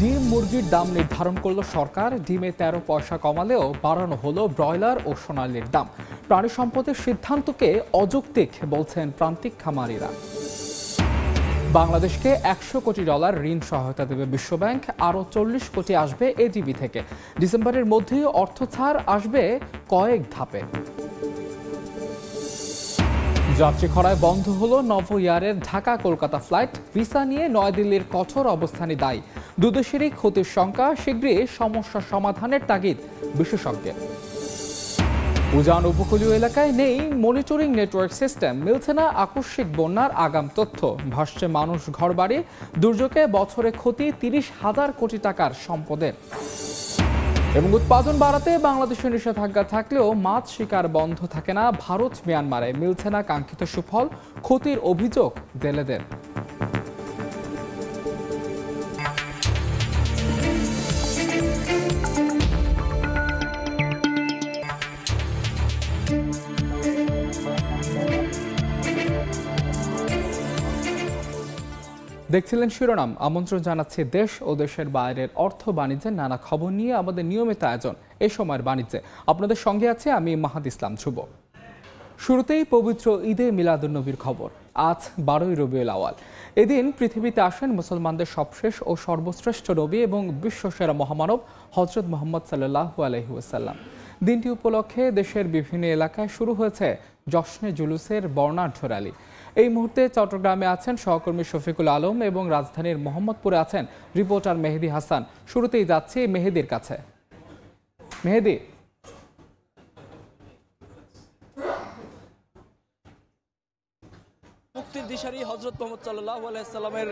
ডিম মুরগির দাম নির্ধারণ করল সরকার। ডিমে ১৩ পয়সা কমালেও বাড়ানো হলো ব্রয়লার ও সোনালির দাম। প্রাণী সম্পদের সিদ্ধান্তকে অযৌক্তিক বলছেন প্রান্তিক খামারিরা। বাংলাদেশকে $100 কোটি ঋণ সহায়তা দেবে বিশ্বব্যাংক। আরও 40 কোটি আসবে এডিবি থেকে। ডিসেম্বরের মধ্যেই অর্থ ছাড় আসবে কয়েক ধাপে। যাত্রী খরায় বন্ধ হলো নভো এয়ারের ঢাকা কলকাতা ফ্লাইট। ভিসা নিয়ে নয়াদিল্লির কঠোর অবস্থানই দায়ী। দুদেশেরই ক্ষতির শঙ্কা, শীঘ্রই সমস্যা সমাধানের তাগিদ বিশেষজ্ঞের। উজান উপকূলীয় এলাকায় নেই মনিটরিং নেটওয়ার্ক সিস্টেম। মিলছে না আকস্মিক বন্যার আগাম তথ্য। ভাসছে মানুষ, ঘরবাড়ি। দুর্যোগে বছরে ক্ষতি 30,000 কোটি টাকার সম্পদের। এবং উৎপাদন বাড়াতে বাংলাদেশে নিষেধাজ্ঞা থাকলেও মাছ শিকার বন্ধ থাকে না ভারত মিয়ানমারে। মিলছে না কাঙ্ক্ষিত সুফল, ক্ষতির অভিযোগ জেলেদের। দেখছিলেন শিরোনাম। আমন্ত্রণ জানাচ্ছি দেশ ও দেশের বাইরের অর্থ বাণিজ্যের নানা খবর নিয়ে আমাদের নিয়মিত আয়োজন এই সময়ের বাণিজ্যে। আপনাদের সঙ্গে আছে আমি মাহাদ ইসলাম ধ্রুব। শুরুতেই পবিত্র ঈদে মিলাদুন্নবীর খবর। আজ 12ই রবিউল আওয়াল। এদিন পৃথিবীতে আসেন মুসলমানদের সবশেষ ও সর্বশ্রেষ্ঠ নবী এবং বিশ্বসেরা মহামানব হযরত মুহাম্মদ সাল্লাল্লাহু আলাইহি ওয়াসাল্লাম। দিনটি উপলক্ষে দেশের বিভিন্ন এলাকায় শুরু হয়েছে জশ্নে জুলুসের বর্ণাঢ্য র্যালি। এই মুহূর্তে চট্টগ্রামে আছেন সহকর্মী শফিকুল আলম এবং রাজধানীর মোহাম্মদপুরে আছেন রিপোর্টার মেহেদি হাসান। শুরুতেই যাচ্ছি মেহেদির কাছে। মেহেদি, মুক্তির দিশারি হযরত মুহাম্মদ সাল্লাল্লাহু আলাইহি সাল্লামের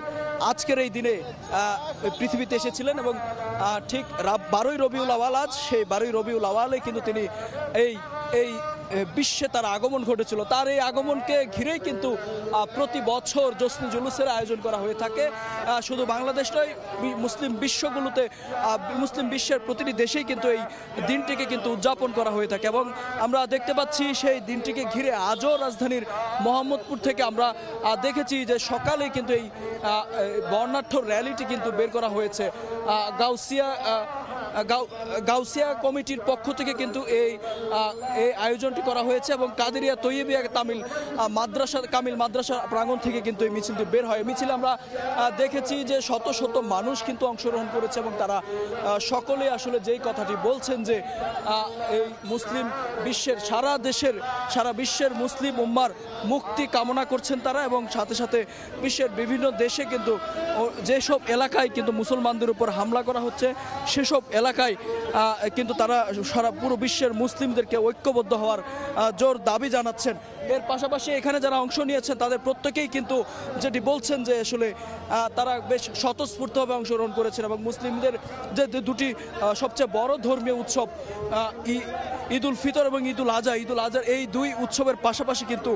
আজকের এই দিনে পৃথিবীতে এসেছিলেন এবং ঠিক 12ই রবিউল আওয়াল। আজ সেই 12ই রবিউল আওয়ালে কিন্তু তিনি এই বিশ্বে তার আগমন ঘটেছিল। তার এই আগমনকে ঘিরেই কিন্তু প্রতি বছর জশ্নে জুলুসের আয়োজন করা হয়ে থাকে। শুধু বাংলাদেশ নয়, মুসলিম বিশ্বের প্রতিটি দেশেই কিন্তু এই দিনটিকে কিন্তু উদযাপন করা হয়ে থাকে এবং আমরা দেখতে পাচ্ছি সেই দিনটিকে ঘিরে আজও রাজধানীর মোহাম্মদপুর থেকে আমরা দেখেছি যে সকালে কিন্তু এই বর্ণাঢ্য র্যালিটি কিন্তু বের করা হয়েছে। গাউসিয়া কমিটির পক্ষ থেকে কিন্তু এই আয়োজনটি করা হয়েছে এবং কাদেরিয়া তৈয়বিয়া কামিল মাদ্রাসা প্রাঙ্গণ থেকে কিন্তু এই মিছিলটি বের হয়। মিছিলে আমরা দেখেছি যে শত শত মানুষ কিন্তু অংশগ্রহণ করেছে এবং তারা সকলে আসলে যেই কথাটি বলছেন যে এই মুসলিম বিশ্বের সারা বিশ্বের মুসলিম উম্মার মুক্তি কামনা করছেন তারা এবং সাথে সাথে বিশ্বের বিভিন্ন দেশে কিন্তু যেসব এলাকায় কিন্তু মুসলমানদের উপর হামলা করা হচ্ছে সেসব এলাকায় কিন্তু তারা পুরো বিশ্বের মুসলিমদেরকে ঐক্যবদ্ধ হওয়ার জোর দাবি জানাচ্ছেন। এর পাশাপাশি এখানে যারা অংশ নিয়েছেন তাদের প্রত্যেকেই কিন্তু যেটি বলছেন যে আসলে তারা বেশ স্বতঃস্ফূর্তভাবে অংশগ্রহণ করেছেন এবং মুসলিমদের যে দুটি সবচেয়ে বড় ধর্মীয় উৎসব ঈদ উল ফিতর এবং ঈদ উল আজহার এই দুই উৎসবের পাশাপাশি কিন্তু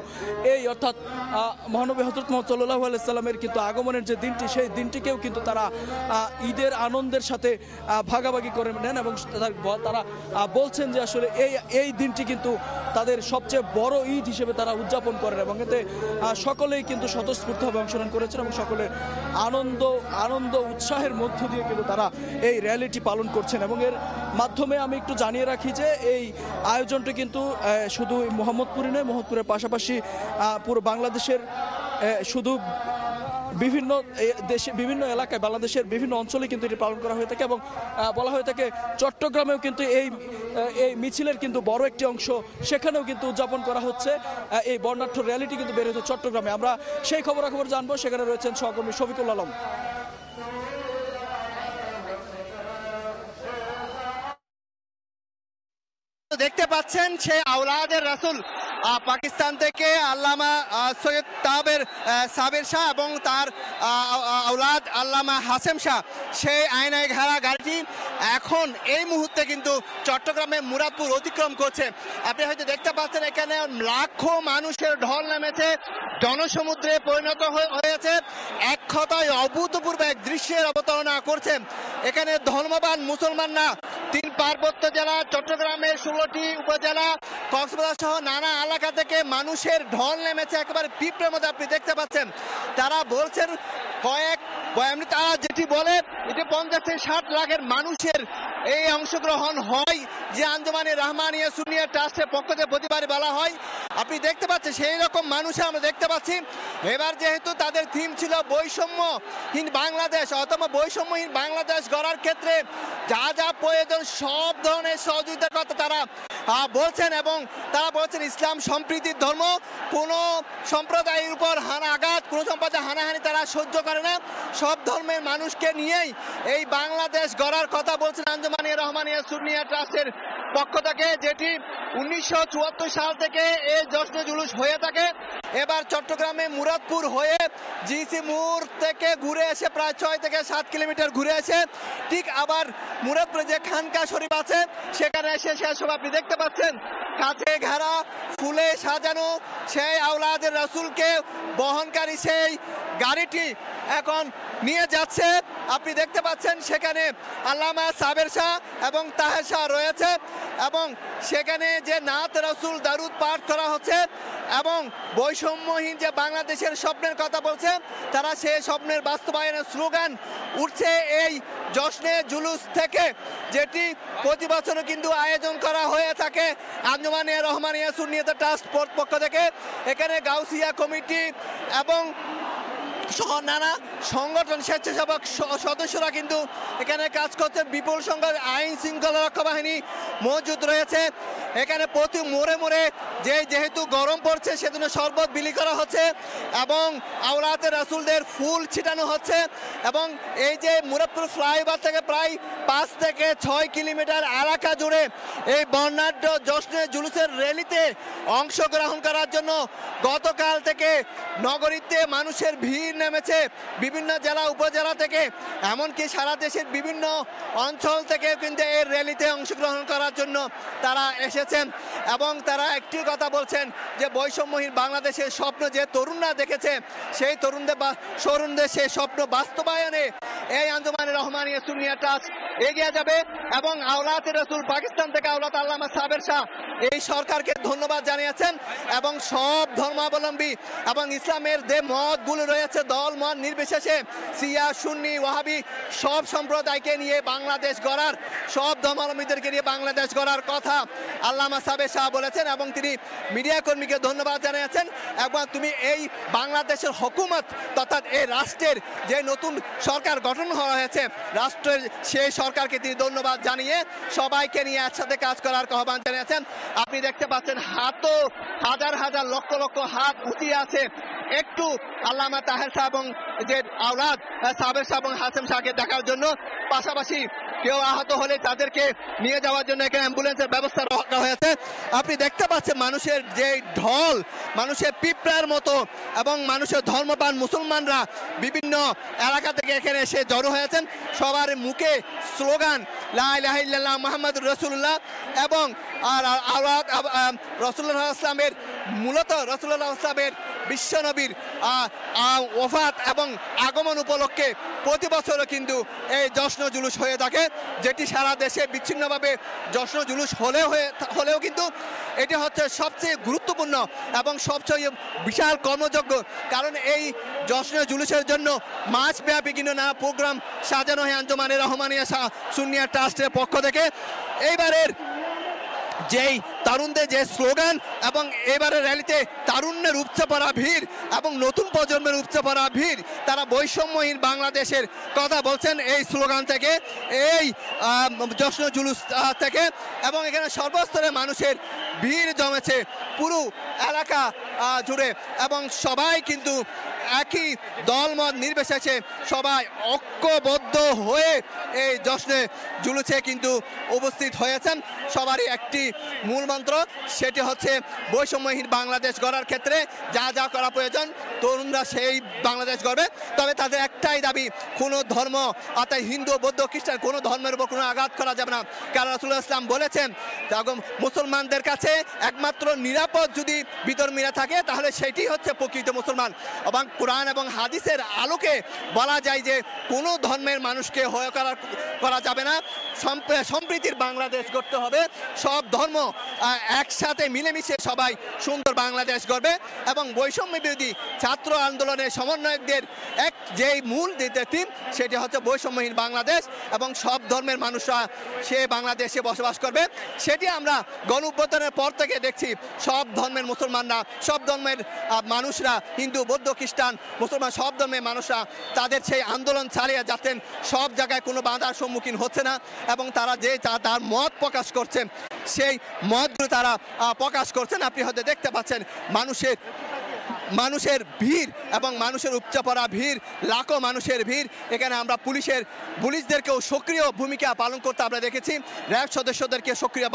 অর্থাৎ মহানবী হযরত মুহাম্মদ সাল্লাল্লাহু আলাইহি সাল্লামের কিন্তু আগমনের যে দিনটি, সেই দিনটিকেও কিন্তু তারা ঈদের আনন্দের সাথে ভাগাভাগি করে নেন এবং তারা বলছেন যে আসলে এই দিনটি কিন্তু তাদের সবচেয়ে বড় ঈদ হিসেবে তারা উদযাপন করেন এবং এতে সকলেই কিন্তু স্বতঃস্ফূর্তভাবে অংশগ্রহণ করেছেন এবং সকলের আনন্দ উৎসাহের মধ্য দিয়ে কিন্তু তারা এই র্যালিটি পালন করছেন। এবং এর মাধ্যমে আমি একটু জানিয়ে রাখি যে এই আয়োজনটি কিন্তু শুধু মোহাম্মদপুরে নয়, মোহাম্মদপুরের পাশাপাশি পুরো বাংলাদেশের শুধু বিভিন্ন এলাকায় বাংলাদেশের বিভিন্ন অঞ্চলে কিন্তু এটি পালন করা হয়ে থাকে এবং বলা হয়ে থাকে চট্টগ্রামেও কিন্তু এই মিছিলের কিন্তু বড় একটি অংশ সেখানেও কিন্তু উদযাপন করা হচ্ছে। এই বর্ণাঢ্য র্যালিটি কিন্তু বের হচ্ছে চট্টগ্রামে। আমরা সেই খবরাখবর জানবো, সেখানে রয়েছেন সহকর্মী শফিকুল আলম। দেখতে পাচ্ছেন সেই আওলাদের রাসূল পাকিস্তান থেকে আল্লামা সৈয়দ সাবির শাহ এবং তার আওলাদ আল্লামা হাসেম শাহ, সেই আয়নায় ঘেরা গাড়িটি এখন এই মুহূর্তে কিন্তু চট্টগ্রামে মুরাদপুর অতিক্রম করছে। আপনি হয়তো দেখতে পাচ্ছেন এখানে লাখো মানুষের ঢল নেমেছে, জনসমুদ্রে পরিণত হয়েছে। এক কথায় অভূতপূর্ব এক দৃশ্যের অবতারণা করছে। এখানে ধর্মবান মুসলমানরা 3 পার্বত্য জেলা, চট্টগ্রামের 16টি উপজেলা, কক্সবাজার সহ নানা এলাকা থেকে মানুষের ঢল নেমেছে একেবারে পিঁপড়ের মধ্যে। আপনি দেখতে পাচ্ছেন তারা বলছেন এমনি তারা যেটি বলে এটি 50 থেকে 60 লাখের মানুষের এই অংশগ্রহণ হয় যে আঞ্জুমানে রহমানিয়া সুন্নিয়া ট্রাস্টের পক্ষ থেকে প্রতিবারে বলা হয়। আপনি দেখতে পাচ্ছেন সেই রকম মানুষ আমরা দেখতে পাচ্ছি। এবার যেহেতু তাদের থিম ছিল বৈষম্যহীন বাংলাদেশ অথবা বৈষম্যহীন বাংলাদেশ গড়ার ক্ষেত্রে যা যা প্রয়োজন সব ধরনের সহযোগিতার কথা তারা বলছেন, এবং তারা বলছেন ইসলাম সম্প্রীতির ধর্ম, কোনো সম্প্রদায়ের উপর আঘাত, কোনো সম্প্রদায় হানাহানি তারা সহ্য করে না, সব ধর্মের মানুষকে নিয়েই এই বাংলাদেশ গড়ার কথা বলছেন আঞ্জুমানে রহমানিয়া সুন্নিয়া ট্রাস্টের পক্ষ থেকে, যেটি 1974 সাল থেকে এই জশ্ন জুলুস হয়ে থাকে। এবার চট্টগ্রামে মুরাদপুর হয়ে জিসি মোড় থেকে ঘুরে এসে প্রায় 6 থেকে 7 কিলোমিটার ঘুরে এসে ঠিক আবার মুরাদপুরে যে খানকা শরীফ আছে সেখানে এসে শেষ হবে। আপনি দেখতে পাচ্ছেন কাছে ঘেরা ফুলে সাজানো সেই আওলাদের রাসূলকে বহনকারী সেই গাড়িটি এখন নিয়ে যাচ্ছে। আপনি দেখতে পাচ্ছেন সেখানে আল্লামা সাবের শাহ এবং তাহের শাহ রয়েছে, এবং সেখানে যে নাত রাসূল দারুদ পাঠ করা হচ্ছে এবং বৈষম্যহীন যে বাংলাদেশের স্বপ্নের কথা বলছে, তারা সেই স্বপ্নের বাস্তবায়নের স্লোগান উঠছে এই জশ্নে জুলুস থেকে, যেটি প্রতি বছরও কিন্তু আয়োজন করা হয়ে থাকে আঞ্জুমানে রহমানিয়া সুন্নিয়া ট্রাস্ট পক্ষ থেকে। এখানে গাউসিয়া কমিটি এবং সহ নানা সংগঠন স্বেচ্ছাসেবক সদস্যরা কিন্তু এখানে কাজ করছে। বিপুল সংখ্যক আইন শৃঙ্খলা রক্ষা বাহিনী মজুদ রয়েছে। এখানে প্রতি মোড়ে মোড়ে যেহেতু গরম পড়ছে সেজন্য শরবত বিলি করা হচ্ছে এবং আওলাদে রাসূলদের ফুল ছিটানো হচ্ছে, এবং এই যে মুরাদপুর ফ্লাইওভার থেকে প্রায় 5 থেকে 6 কিলোমিটার এলাকা জুড়ে এই বর্ণাঢ্য জশ্নে জুলুসের র্যালিতে অংশগ্রহণ করার জন্য গতকাল থেকে নগরীতে মানুষের ভিড় নেমেছে। বিভিন্ন জেলা উপজেলা থেকে এমনকি সারা দেশের বিভিন্ন অঞ্চল থেকে কিন্তু এই র্যালিতে অংশগ্রহণ করার জন্য তারা এসেছেন, এবং তারা একটি কথা বলছেন যে বৈষম্যহীন বাংলাদেশের স্বপ্ন যে তরুণরা দেখেছে সেই তরুণদের সেই স্বপ্ন বাস্তবায়নে এই আঞ্জুমানে রহমানিয়া সুন্নিয়া ট্রাস্ট এগিয়ে যাবে। এবং আওলাদে রাসূল পাকিস্তান থেকে আওলাদ আল্লামা সাবের শাহ এই সরকারকে ধন্যবাদ জানিয়েছেন, এবং সব ধর্মাবলম্বী এবং ইসলামের যে মতগুলো রয়েছে দল মত নির্বিশেষে শিয়া সুন্নি ওয়াহাবি সব সম্প্রদায়কে নিয়ে বাংলাদেশ গড়ার, সব ধর্মাবলম্বীদেরকে নিয়ে বাংলাদেশ গড়ার কথা আল্লামা সাবের শাহ বলেছেন, এবং তিনি মিডিয়া কর্মীকে ধন্যবাদ জানিয়েছেন। এবং তুমি এই বাংলাদেশের হুকুমত অর্থাৎ এই রাষ্ট্রের যে নতুন সরকার গঠন করা হয়েছে রাষ্ট্রের সেই সরকারকে তিনি ধন্যবাদ জানিয়ে সবাইকে নিয়ে একসাথে কাজ করার আহ্বান জানিয়েছেন। আপনি দেখতে পাচ্ছেন হাতও হাজার হাজার লক্ষ লক্ষ হাত উঠিয়ে আছে একটু আল্লামা তাহের শাহ এবং যে আওলাদ সাবের শাহ এবং হাসেম শাহকে দেখার জন্য, পাশাপাশি কেউ আহত হলে তাদেরকে নিয়ে যাওয়ার জন্য এখানে অ্যাম্বুলেন্সের ব্যবস্থা রাখা হয়েছে। আপনি দেখতে পাচ্ছেন মানুষের যে ঢল, মানুষের পিঁপড়ার মতো, এবং মানুষের ধর্মপ্রাণ মুসলমানরা বিভিন্ন এলাকা থেকে এখানে এসে জড়ো হয়েছেন। সবার মুখে স্লোগান লা ইলাহা ইল্লাল্লাহ মুহাম্মাদুর রাসূলুল্লাহ, এবং আওলাদ রাসূলুল্লাহ ইসলামের মূলত রাসূলুল্লাহ ইসলামের বিশ্বনবীর ওফাত এবং আগমন উপলক্ষে প্রতি বছরও কিন্তু এই জশ্ন জুলুস হয়ে থাকে, যেটি সারা দেশে বিচ্ছিন্নভাবে জশ্ন জুলুস হলেও কিন্তু এটি হচ্ছে সবচেয়ে গুরুত্বপূর্ণ এবং সবচেয়ে বিশাল কর্মযজ্ঞ। কারণ এই জশ্ন জুলুসের জন্য মাসব্যাপী কিন্তু নানা প্রোগ্রাম সাজানো হয় আঞ্জুমানে রহমানিয়া সুন্নিয়া ট্রাস্টের পক্ষ থেকে। এইবারের যেই তরুণদের যে স্লোগান এবং এবারের র্যালিতে তারুণ্যের উপচে পড়া ভিড় এবং নতুন প্রজন্মের উপচে পড়া ভিড়, তারা বৈষম্যহীন বাংলাদেশের কথা বলছেন এই স্লোগান থেকে, এই জশ্ন জুলুস থেকে, এবং এখানে সর্বস্তরে মানুষের ভিড় জমেছে পুরো এলাকা জুড়ে, এবং সবাই কিন্তু একই দলমত নির্বিশেষে সবাই ঐক্যবদ্ধ হয়ে এই জশ্নে জুলুসে কিন্তু উপস্থিত হয়েছেন। সবারই একটি মূল মন্ত্র, সেটি হচ্ছে বৈষম্যহীন বাংলাদেশ গড়ার ক্ষেত্রে যা যা করা প্রয়োজন তরুণরা সেই বাংলাদেশ গড়বে। তবে তাদের একটাই দাবি, কোনো ধর্ম অর্থাৎ হিন্দু বৌদ্ধ খ্রিস্টান কোনো ধর্মের উপর কোনো আঘাত করা যাবে না, কারণ রাসূলুল্লাহ ইসলাম বলেছেন মুসলমানদের কাছে কাছে একমাত্র নিরাপদ যদি বিধর্মীরা থাকে তাহলে সেটি হচ্ছে প্রকৃত মুসলমান। এবং কোরআন এবং হাদিসের আলোকে বলা যায় যে কোনো ধর্মের মানুষকে হেয় করা যাবে না। সম্প্রীতির বাংলাদেশ গড়তে হবে, সব ধর্ম একসাথে মিলেমিশে সবাই সুন্দর বাংলাদেশ গড়বে। এবং বৈষম্য বিরোধী ছাত্র আন্দোলনের সমন্বয়কদের যেই মূল থিম সেটি হচ্ছে বৈষম্যহীন বাংলাদেশ এবং সব ধর্মের মানুষরা সে বাংলাদেশে বসবাস করবে। সেটি আমরা গণঅভ্যুত্থানের পর থেকে দেখছি, সব ধর্মের মুসলমানরা, সব ধর্মের মানুষরা, হিন্দু বৌদ্ধ খ্রিস্টান মুসলমান সব ধর্মের মানুষরা তাদের সেই আন্দোলন চালিয়ে যাচ্ছেন, সব জায়গায় কোনো বাধার সম্মুখীন হচ্ছে না এবং তারা যে তার মত প্রকাশ করছেন সেই মতগুলো তারা প্রকাশ করছেন। আপনি হয়তো দেখতে পাচ্ছেন মানুষের ভিড় এবং মানুষের উপচে পড়া ভিড়, লাখো মানুষের ভিড়। এখানে আমরা পুলিশদেরকেও সক্রিয় ভূমিকা পালন করতে আমরা দেখেছি, র্যাব সদস্যদেরকে সক্রিয়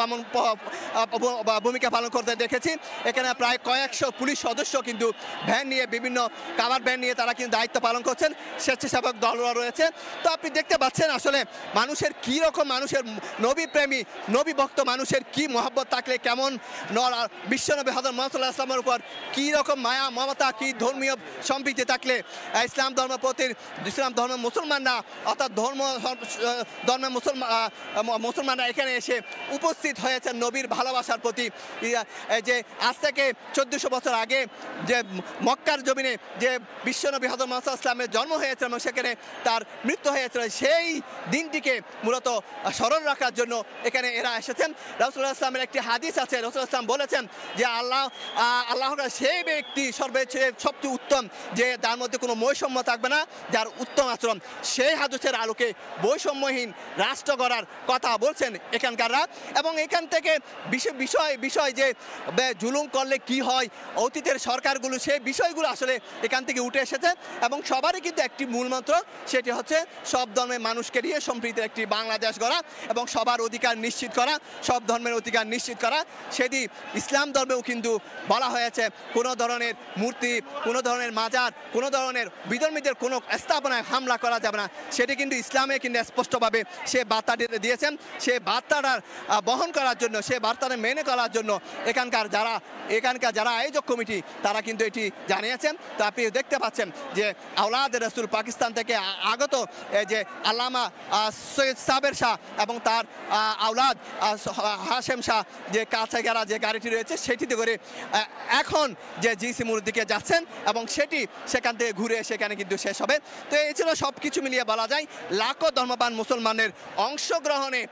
ভূমিকা পালন করতে দেখেছি। এখানে প্রায় কয়েকশো পুলিশ সদস্য কিন্তু ভ্যান নিয়ে, বিভিন্ন কাভার ভ্যান নিয়ে তারা কিন্তু দায়িত্ব পালন করছেন, স্বেচ্ছাসেবক দলরা রয়েছে। তো আপনি দেখতে পাচ্ছেন আসলে মানুষের কী রকম, মানুষের নবী প্রেমী নবী ভক্ত মানুষের কি মহব্বত থাকলে কেমন বিশ্বনবী হযরত মুহাম্মদ সাল্লাল্লাহু আলাইহি ওয়াসাল্লামের উপর কী রকম মায়া মমতা, কি ধর্মীয় সম্প্রীতি থাকলে ইসলাম ধর্মের মুসলমানরা অর্থাৎ ধর্মের মুসলমানরা এখানে এসে উপস্থিত হয়েছেন নবীর ভালোবাসার প্রতি। যে আজ থেকে 1400 বছর আগে যে মক্কার জমিনে যে বিশ্বনবী হযরত মুহাম্মদ সাল্লাল্লাহু আলাইহি ওয়াসাল্লামের জন্ম হয়েছিল এবং সেখানে তার মৃত্যু হয়েছিল, সেই দিনটিকে মূলত স্মরণ রাখার জন্য এখানে এরা এসেছেন। রাসূলুল্লাহ সাল্লাল্লাহু আলাইহি ওয়াসাল্লামের একটি হাদিস আছে, রাসূলুল্লাহ সাল্লাল্লাহু আলাইহি ওয়াসাল্লাম বলেছেন যে আল্লাহ সেই ব্যক্তি সবচেয়ে উত্তম যে তার মধ্যে কোনো বৈষম্য থাকবে না, যার উত্তম আচরণ। সেই হাদিসের আলোকে বৈষম্যহীন রাষ্ট্র গড়ার কথা বলছেন এখানকাররা। এবং এখান থেকে বিষয় যে জুলুম করলে কি হয়, অতীতের সরকারগুলো সেই বিষয়গুলো আসলে এখান থেকে উঠে এসেছে এবং সবারই কিন্তু একটি মূলমন্ত্র, সেটি হচ্ছে সব ধর্মের মানুষকে নিয়ে সম্প্রীতির একটি বাংলাদেশ গড়া এবং সবার অধিকার নিশ্চিত করা, সব ধর্মের অধিকার নিশ্চিত করা। সেটি ইসলাম ধর্মেও কিন্তু বলা হয়েছে কোনো ধরনের মূর্তি, কোনো ধরনের মাজার, কোনো ধরনের বিধর্মীদের কোনো স্থাপনায় হামলা করা যাবে না। সেটি কিন্তু ইসলামে কিন্তু স্পষ্টভাবে সে বার্তা দিয়েছেন। সে বার্তাটার বহন করার জন্য, সে বার্তাটা মেনে করার জন্য এখানকার যারা আয়োজক কমিটি তারা কিন্তু এটি জানিয়েছেন। তো আপনি দেখতে পাচ্ছেন যে আওলাদ রাসূল পাকিস্তান থেকে আগত যে আল্লামা সৈয়দ সাবের শাহ এবং তার আওলাদ হাশেম শাহ যে কাছাগারা যে গাড়িটি রয়েছে সেটিতে করে এখন যে জিসি মোড়ের দিকে যাচ্ছেন এবং সেটি সেখান থেকে ঘুরে সেখানে কিন্তু শেষ হবে। তো এই ছিল সব কিছু মিলিয়ে বলা যায় লাখো ধর্মপ্রাণ মুসলমানের অংশগ্রহণে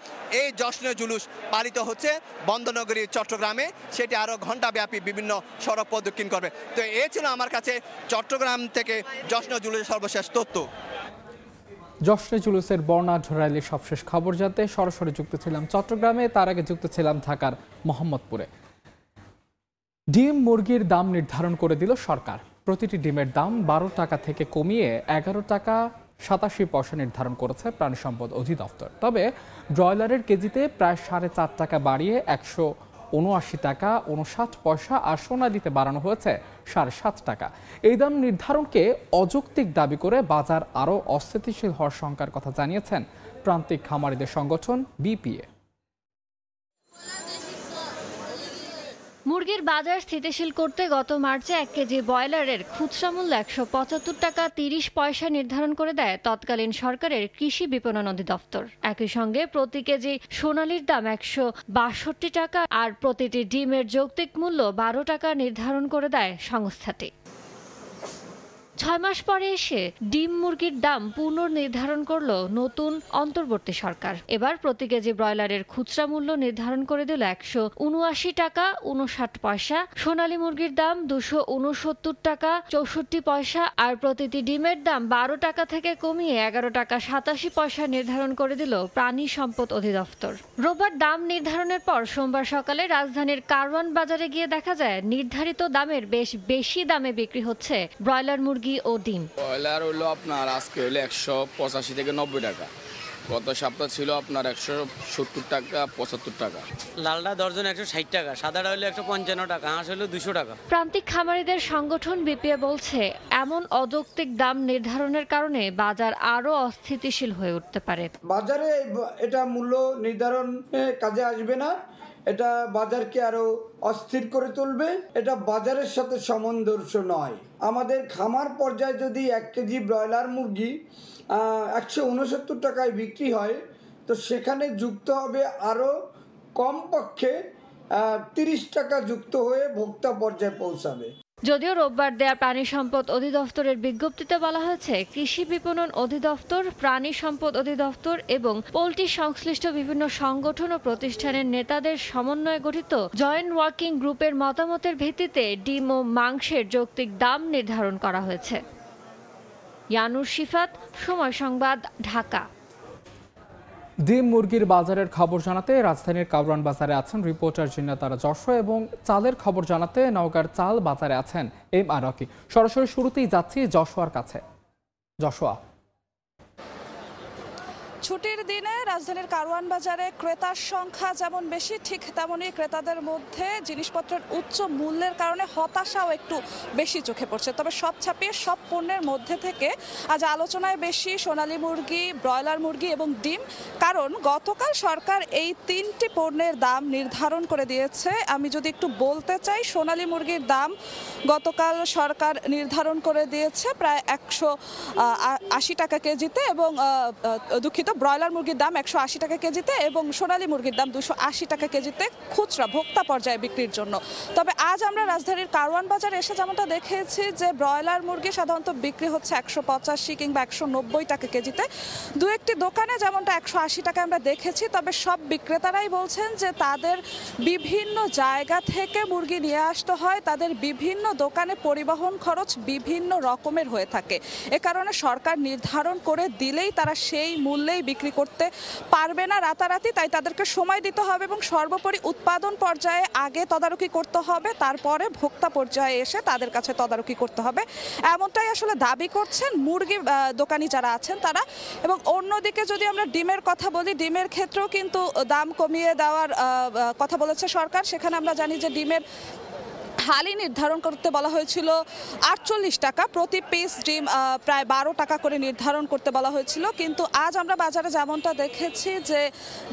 এই জশ্নে জুলুস পালিত হচ্ছে বন্দনগরী চট্টগ্রামে। সেটি আরও ঘণ্টাব্যাপী বিভিন্ন সড়ক প্রদক্ষিণ করবে। তো এই ছিল আমার কাছে চট্টগ্রাম থেকে জশ্নে জুলুসের সর্বশেষ তথ্য। জশ্নে জুলুসের বর্ণাঢ্য র্যালির সবশেষ খবর জানতে সরাসরি যুক্ত ছিলাম চট্টগ্রামে, তার আগে যুক্ত ছিলাম ঢাকার মোহাম্মদপুরে। ডিম মুরগির দাম নির্ধারণ করে দিল সরকার। প্রতিটি ডিমের দাম 12 টাকা থেকে কমিয়ে 11 টাকা 87 পয়সা নির্ধারণ করেছে প্রাণী সম্পদ অধিদপ্তর। তবে ব্রয়লারের কেজিতে প্রায় 4.5 টাকা বাড়িয়ে 179 টাকা 59 পয়সা আর সোনালিতে বাড়ানো হয়েছে 7.5 টাকা। এই দাম নির্ধারণকে অযৌক্তিক দাবি করে বাজার আরও অস্থিতিশীল হওয়ার শঙ্কার কথা জানিয়েছেন প্রান্তিক খামারিদের সংগঠন বিপিএ। মুরগির বাজার স্থিতিশীল করতে গত মার্চে 1 কেজি ব্রয়লারের খুচরা মূল্য 175 টাকা 30 পয়সা নির্ধারণ করে দেয় তৎকালীন সরকারের কৃষি বিপণন অধিদপ্তর। একই সঙ্গে প্রতি কেজি সোনালির দাম 162 টাকা আর প্রতিটি ডিমের যৌক্তিক মূল্য 12 টাকা নির্ধারণ করে দেয় সংস্থাটি। 6 মাস পরে এসে ডিম মুরগির দাম পুনর্নির্ধারণ করল নতুন অন্তর্বর্তী সরকার। এবার প্রতি কেজি ব্রয়লারের খুচরা মূল্য নির্ধারণ করে দিল 179 টাকা 59 পয়সা, সোনালী মুরগির দাম 269 টাকা 64 পয়সা আর প্রতিটি ডিমের দাম 12 টাকা থেকে কমিয়ে 11 টাকা 87 পয়সা নির্ধারণ করে দিল প্রাণী সম্পদ অধিদপ্তর। রোববার দাম নির্ধারণের পর সোমবার সকালে রাজধানীর কারওয়ান বাজারে গিয়ে দেখা যায় নির্ধারিত দামের বেশি দামে বিক্রি হচ্ছে ব্রয়লার মুরগি ও ডিম। ব্রয়লার হলো আপনার আজকে হলো 185 থেকে 90 টাকা, গত সপ্তাহ ছিল আপনার 170 টাকা 75 টাকা। লালটা দর্জন 160 টাকা, সাদাটা হলো 155 টাকা, হাঁস হলো 200 টাকা। প্রান্তিক খামারিদের সংগঠন বিপিএ বলছে এমন অযৌক্তিক দাম নির্ধারণের কারণে বাজার আরো অস্থিতিশীল হয়ে উঠতে পারে। বাজারে এটা মূল্য নির্ধারণ কাজে আসবে না এটা বাজারকে আরো অস্থির করে তুলবে। এটা বাজারের সাথে সামঞ্জস্য নয়। আমাদের খামার পর্যায়ে যদি 1 কেজি ব্রয়লার মুরগি 169 টাকায় বিক্রি হয়, তো সেখানে যুক্ত হবে আরও কমপক্ষে 30 টাকা যুক্ত হয়ে ভোক্তা পর্যায়ে পৌঁছাবে। যদিও রোববার দেয়া প্রাণী সম্পদ অধিদপ্তরের বিজ্ঞপ্তিতে বলা হয়েছে, কৃষি বিপণন অধিদপ্তর, প্রাণী সম্পদ অধিদপ্তর এবং পোল্ট্রি সংশ্লিষ্ট বিভিন্ন সংগঠন ও প্রতিষ্ঠানের নেতাদের সমন্বয়ে গঠিত জয়েন্ট ওয়ার্কিং গ্রুপের মতামতের ভিত্তিতে ডিম ও মাংসের যৌক্তিক দাম নির্ধারণ করা হয়েছে। ইয়ানুর শিফাত, সময় সংবাদ, ঢাকা। ডিম মুরগির বাজারের খবর জানাতে রাজধানীর কারওয়ান বাজারে আছেন রিপোর্টার জিন্নাতারা যশোয়া এবং চালের খবর জানাতে নওগাঁর চাল বাজারে আছেন এম আর রকি। সরাসরি শুরুতেই যাচ্ছি যশোয়ার কাছে। যশোয়া, ছুটির দিনে রাজধানীর কারওয়ান বাজারে ক্রেতার সংখ্যা যেমন বেশি, ঠিক তেমনই ক্রেতাদের মধ্যে জিনিসপত্রের উচ্চ মূল্যের কারণে হতাশাও একটু বেশি চোখে পড়ছে। তবে সব ছাপিয়ে সব পণ্যের মধ্যে থেকে আজ আলোচনায় বেশি সোনালী মুরগি, ব্রয়লার মুরগি এবং ডিম। কারণ গতকাল সরকার এই 3টি পণ্যের দাম নির্ধারণ করে দিয়েছে। আমি যদি একটু বলতে চাই, সোনালী মুরগির দাম গতকাল সরকার নির্ধারণ করে দিয়েছে প্রায় 180 টাকা কেজিতে, এবং দুঃখিত, ব্রয়লার মুরগির দাম 180 টাকা কেজিতে এবং সোনালী মুরগির দাম 280 টাকা কেজিতে খুচরা ভোক্তা পর্যায়ে বিক্রির জন্য। তবে আজ আমরা রাজধানীর কারওয়ান বাজারে এসে যেমনটা দেখেছি যে ব্রয়লার মুরগি সাধারণত বিক্রি হচ্ছে 185 কিংবা 190 টাকা কেজিতে। দু একটি দোকানে যেমনটা 180 টাকা আমরা দেখেছি। তবে সব বিক্রেতারাই বলছেন যে তাদের বিভিন্ন জায়গা থেকে মুরগি নিয়ে আসতে হয়, তাদের বিভিন্ন দোকানে পরিবহন খরচ বিভিন্ন রকমের হয়ে থাকে। এ কারণে সরকার নির্ধারণ করে দিলেই তারা সেই মূল্যেই বিক্রি করতে পারবে না রাতারাতি। তাই তাদেরকে সময় দিতে হবে এবং সর্বোপরি উৎপাদন পর্যায়ে আগে তদারকি করতে হবে, তারপরে ভোক্তা পর্যায়ে এসে তাদের কাছে তদারকি করতে হবে। এমনটাই আসলে দাবি করছেন মুরগি দোকানি যারা আছেন তারা। এবং অন্যদিকে যদি আমরা ডিমের কথা বলি, ডিমের ক্ষেত্রেও কিন্তু দাম কমিয়ে দেওয়ার কথা বলেছে সরকার। সেখানে আমরা জানি যে ডিমের হালি নির্ধারণ করতে বলা হয়েছিল 48 টাকা, প্রতি পিস ডিম প্রায় 12 টাকা করে নির্ধারণ করতে বলা হয়েছিল। কিন্তু আজ আমরা বাজারে যেমনটা দেখেছি যে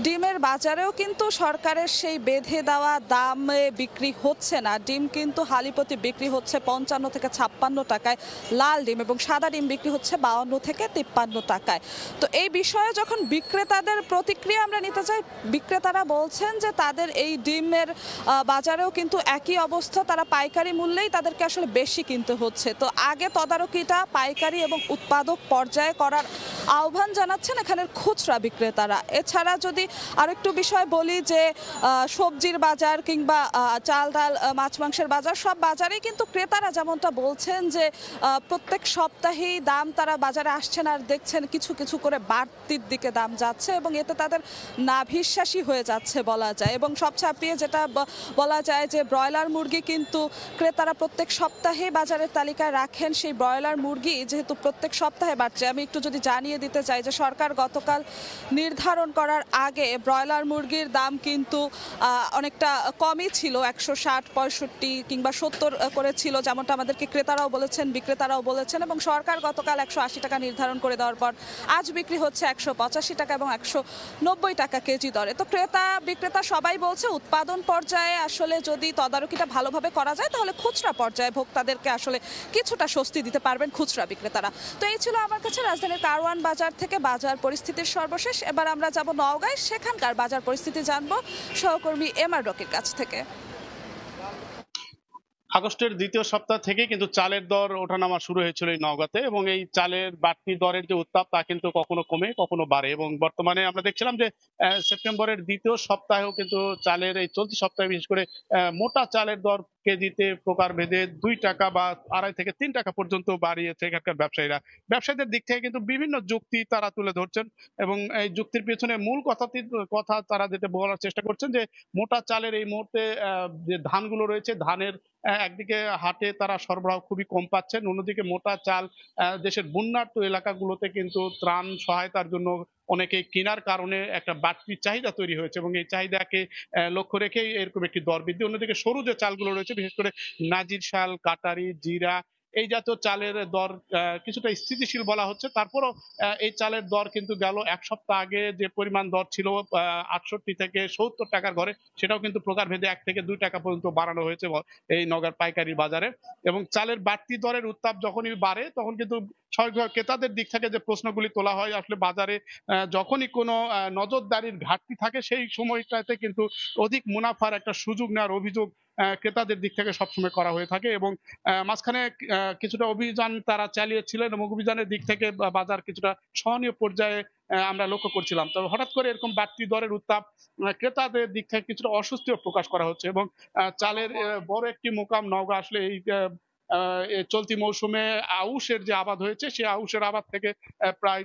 ডিমের বাজারেও কিন্তু সরকারের সেই বেঁধে দেওয়া দামে বিক্রি হচ্ছে না। ডিম কিন্তু হালি প্রতি বিক্রি হচ্ছে 55 থেকে 56 টাকায় লাল ডিম, এবং সাদা ডিম বিক্রি হচ্ছে 52 থেকে 53 টাকায়। তো এই বিষয়ে যখন বিক্রেতাদের প্রতিক্রিয়া আমরা নিতে চাই, বিক্রেতারা বলছেন যে তাদের এই ডিমের বাজারেও কিন্তু একই অবস্থা, তারা পাইকারি মূল্যেই তাদেরকে আসলে বেশি কিনতে হচ্ছে। তো আগে তদারকিটা পাইকারি এবং উৎপাদক পর্যায়ে করার আহ্বান জানাচ্ছেন এখানের খুচরা বিক্রেতারা। এছাড়া যদি আরেকটু বিষয় বলি যে সবজির বাজার কিংবা চাল ডাল মাছ মাংসের বাজার, সব বাজারেই কিন্তু ক্রেতারা যেমনটা বলছেন যে প্রত্যেক সপ্তাহেই দাম তারা বাজারে আসছেন আর দেখছেন কিছু কিছু করে বাড়তির দিকে দাম যাচ্ছে, এবং এতে তাদের নাভিশ্বাসী হয়ে যাচ্ছে বলা যায়। এবং সব ছাপিয়ে যেটা বলা যায় যে ব্রয়লার মুরগি কিন্তু ক্রেতারা প্রত্যেক সপ্তাহে বাজারের তালিকায় রাখেন। সেই ব্রয়লার মুরগি যেহেতু প্রত্যেক সপ্তাহে বাড়ছে, আমি একটু যদি জানিয়ে দিতে চাই যে সরকার গতকাল নির্ধারণ করার আগে ব্রয়লার মুরগির দাম কিন্তু অনেকটা কমই ছিল, 160, 65 কিংবা 70 করে ছিল, যেমনটা আমাদেরকে ক্রেতারাও বলেছেন, বিক্রেতারাও বলেছেন। এবং সরকার গতকাল 180 টাকা নির্ধারণ করে দেওয়ার পর আজ বিক্রি হচ্ছে 185 টাকা এবং 190 টাকা কেজি দরে। তো ক্রেতা বিক্রেতা সবাই বলছে উৎপাদন পর্যায়ে আসলে যদি তদারকিটা ভালোভাবে করা যায় তাহলে খুচরা পর্যায়ে ভোক্তাদেরকে আসলে কিছুটা স্বস্তি দিতে পারবেন খুচরা বিক্রেতারা। তো এই ছিল আমার কাছে রাজধানীর কারওয়ান বাজার থেকে বাজার পরিস্থিতির সর্বশেষ। এবার আমরা যাব নওগাঁয়, সেখানকার বাজার পরিস্থিতি জানবো সহকর্মী এম আর রকির কাছ থেকে। আগস্টের দ্বিতীয় সপ্তাহ থেকে কিন্তু চালের দর ওঠানামা শুরু হয়েছিল এই নওগাঁতে, এবং এই চালের বাড়তি দরের যে উত্তাপ তা কিন্তু কখনো কমে কখনো বাড়ে। এবং বর্তমানে আমরা দেখছিলাম যে সেপ্টেম্বরের দ্বিতীয় সপ্তাহেও কিন্তু চালের এই চলতি সপ্তাহে বিশেষ করে মোটা চালের দর কেজিতে প্রকার ভেদে 2 টাকা বা 2.5 থেকে 3 টাকা পর্যন্ত বাড়িয়েছে এখানকার ব্যবসায়ীরা। ব্যবসায়ীদের দিক থেকে কিন্তু বিভিন্ন যুক্তি তারা তুলে ধরছেন, এবং এই যুক্তির পেছনে মূল কথা তারা যেটা বলার চেষ্টা করছেন যে মোটা চালের এই মুহূর্তে যে ধানগুলো রয়েছে, ধানের একদিকে হাটে তারা সরবরাহ খুবই কম পাচ্ছেন, অন্যদিকে মোটা চাল দেশের বন্যার্ত এলাকাগুলোতে কিন্তু ত্রাণ সহায়তার জন্য অনেকেই কেনার কারণে একটা বাড়তি চাহিদা তৈরি হয়েছে, এবং এই চাহিদাকে লক্ষ্য রেখেই এরকম একটি দর বৃদ্ধি। অন্যদিকে সরু যে চালগুলো রয়েছে, বিশেষ করে নাজির শাল, কাটারি, জিরা, এই জাতীয় চালের দর কিছুটা স্থিতিশীল বলা হচ্ছে। তারপরও এই চালের দর কিন্তু গেল এক সপ্তাহ আগে যে পরিমাণ দর ছিল ৬৮ থেকে ৭০ টাকার ঘরে, সেটাও কিন্তু প্রকারভেদে ১ থেকে ২ টাকা পর্যন্ত বাড়ানো হয়েছে এই নগর পাইকারি বাজারে। এবং চালের বাড়তি দরের উত্তাপ যখনই বাড়ে তখন কিন্তু ক্রেতাদের দিক থেকে যে প্রশ্নগুলি তোলা হয়, আসলে বাজারে যখনই কোনো নজরদারির ঘাটতি থাকে সেই সময়টাতে কিন্তু অধিক মুনাফার একটা সুযোগ নেওয়ার অভিযোগ ক্রেতাদের দিক থেকে সবসময় করা হয়ে থাকে। এবং মাঝখানে কিছুটা অভিযান তারা চালিয়েছিলেন এবং অভিযানের দিক থেকে বাজার কিছুটা সহনীয় পর্যায়ে আমরা লক্ষ্য করছিলাম। তবে হঠাৎ করে এরকম বাড়তি দরের উত্তাপ ক্রেতাদের দিক থেকে কিছুটা অস্বস্তিও প্রকাশ করা হচ্ছে। এবং চালের বড় একটি মোকাম নওগাঁ আসলে এই চলতি মৌসুমে আউশের যে আবাদ হয়েছে, সেই আউশের আবাদ থেকে প্রায়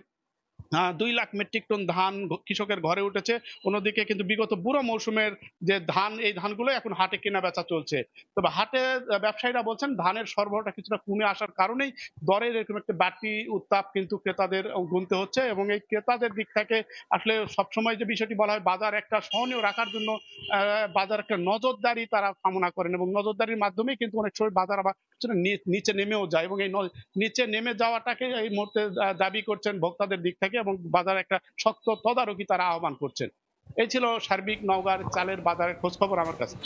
2 লাখ মেট্রিক টন ধান কৃষকের ঘরে উঠেছে। অন্যদিকে কিন্তু বিগত বুড়ো মৌসুমের যে ধান, এই ধানগুলো এখন হাটে কেনা বেচা চলছে। তবে হাটে ব্যবসায়ীরা বলছেন ধানের সরবরাহটা কিছুটা কমে আসার কারণেই দরের এরকম একটা বাড়তি উত্তাপ কিন্তু ক্রেতাদের গুনতে হচ্ছে। এবং এই ক্রেতাদের দিক থেকে আসলে সবসময় যে বিষয়টি বলা হয় বাজার একটা সহনীয় রাখার জন্য বাজার একটা নজরদারি তারা কামনা করেন, এবং নজরদারির মাধ্যমেই কিন্তু অনেক সময় বাজার আবার নিচে নেমেও যায়। এবং এই নিচে নেমে যাওয়াটাকে এই মুহূর্তে দাবি করছেন ভোক্তাদের দিক থেকে, এবং বাজার একটা শক্ত তদারকি তারা আহ্বান করছেন। এই ছিল সার্বিক নওগাঁর চালের বাজারের খোঁজ খবর আমার কাছে।